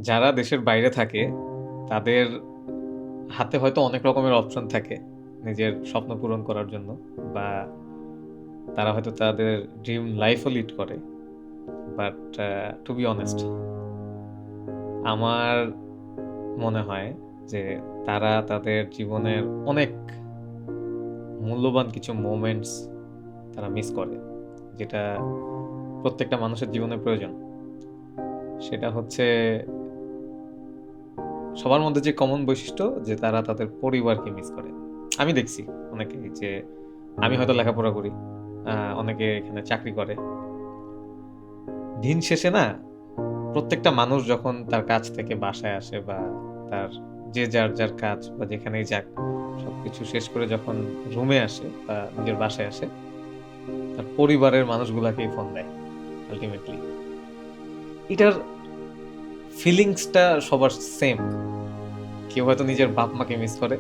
যারা দেশের বাইরে থাকে, তাদের হাতে হয়তো অনেক রকমের অপশন থাকে নিজের স্বপ্ন পূরণ করার জন্য বা তারা হয়তো তাদের ড্রিম লাইফও লিড করে। বাট টু বি অনেস্ট, আমার মনে হয় যে তারা তাদের জীবনের অনেক মূল্যবান কিছু মোমেন্টস তারা মিস করে, যেটা প্রত্যেকটা মানুষের জীবনে প্রয়োজন। সেটা হচ্ছে সবার মধ্যে যে কমন বৈশিষ্ট্য যে তারা তাদের পরিবারকে মিস করে। আমি দেখছি অনেকে যে আমি হয়তো লেখাপড়া করি, অনেকে এখানে চাকরি করে। দিন শেষে না প্রত্যেকটা মানুষ যখন তার কাজ থেকে বাসায় আসে বা তার যে যার যার কাজ বা যেখানেই যাক সবকিছু শেষ করে যখন রুমে আসে বা নিজের বাসায় আসে, তার পরিবারের মানুষগুলাকেই ফোন দেয় আলটিমেটলি। এটার ফিলিংসটা সবার সেম। কেউ হয়তো নিজের বাপ মাকে মিস করে,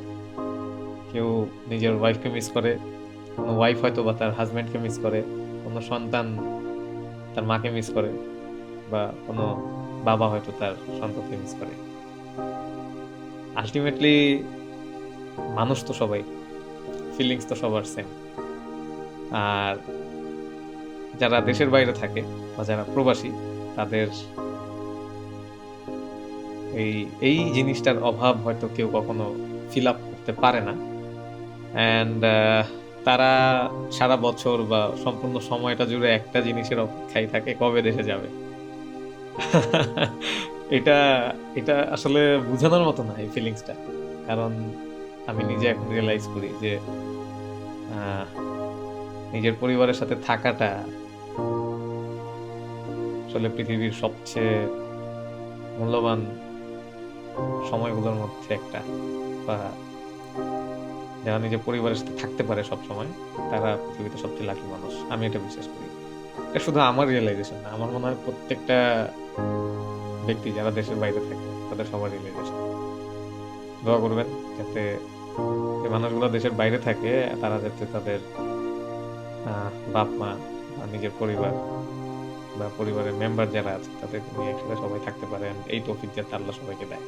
কেউ নিজের ওয়াইফকে মিস করে, কোনো ওয়াইফ হয়তো বা তার হাজব্যান্ডকে মিস করে, কোনো সন্তান তার মাকে মিস করে, বা কোনো বাবা হয়তো তার সন্তানকে মিস করে। আলটিমেটলি মানুষ তো সবাই, ফিলিংস তো সবার সেম। আর যারা দেশের বাইরে থাকে বা যারা প্রবাসী, তাদের এই এই জিনিসটার অভাব হয়তো কেউ কখনো ফিল আপ করতে পারে না। অ্যান্ড তারা সারা বছর বা সম্পূর্ণ সময়টা জুড়ে একটা জিনিসের অপেক্ষায় থাকে, কবে দেশে যাবে। এটা এটা আসলে বোঝানোর মতো না এই ফিলিংসটা। কারণ আমি নিজে এখন রিয়েলাইজ করি যে আহ, নিজের পরিবারের সাথে থাকাটা আসলে পৃথিবীর সবচেয়ে মূল্যবান সময়গুলোর মধ্যে একটা। বা যারা নিজের পরিবারের সাথে থাকতে পারে সব সময়, তারা পৃথিবীতে সবচেয়ে লাকি মানুষ, আমি এটা বিশ্বাস করি। এটা শুধু আমার রিয়েলাইজেশন না, আমার মনে হয় প্রত্যেকটা ব্যক্তি যারা দেশের বাইরে থাকে তাদের সবার রিয়েলাইজেশন। দোয়া করবেন যাতে যে মানুষগুলো দেশের বাইরে থাকে তারা যাতে তাদের বাপ মা বা নিজের পরিবার বা পরিবারের মেম্বার যারা আছে তাদের নিয়ে একসাথে সবাই থাকতে পারেন, এই তৌফিক যাতে আল্লাহ সবাইকে দেয়।